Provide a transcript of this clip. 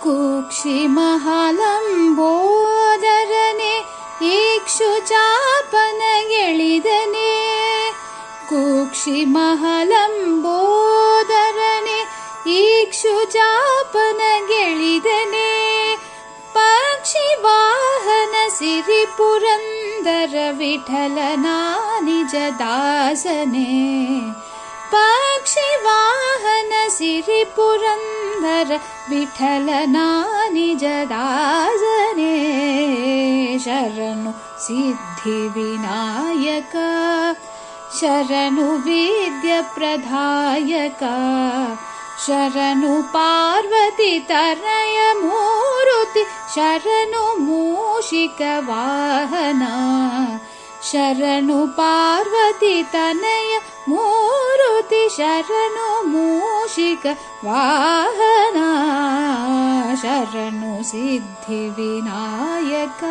ಕುಕ್ಷಿಮಹಾಲಂಬೋದರನೆ ಇಕ್ಷುಚಾಪನಗೆಳಿದನೆ ಕುಕ್ಷಿಮಹಾಲಂಬೋದರನೆ ಇಕ್ಷುಚಾಪನಗೆಳಿದನೆ ಪಕ್ಷಿವಾಹನ ಸಿರಿ ಪುರಂದರ ವಿಠಲನಾ ನಿಜ ದಾಸನೆ ಪಕ್ಷಿವಾಹನ ಸಿರಿ ಪುರಂದರ ವಿಠಲನಾ ನಿಜ ದಾಸನೆ ಶರಣು ಸಿದ್ಧಿ ವಿನಾಯಕ ಶರಣು ವಿದ್ಯ ಪ್ರದಾಯಕ ಶರಣು ಪಾರ್ವತಿ ತನಯ ಮೂರುತಿ ಶರಣು ಮೂಷಿಕ ವಾಹನ ಶರಣು ಪಾರ್ವತಿ ತನಯ ಮೂರುತಿ ಶರಣು ಮೂಷಿಕ ವಾಹನ ಶರಣು ಸಿದ್ಧಿ ವಿನಾಯಕ.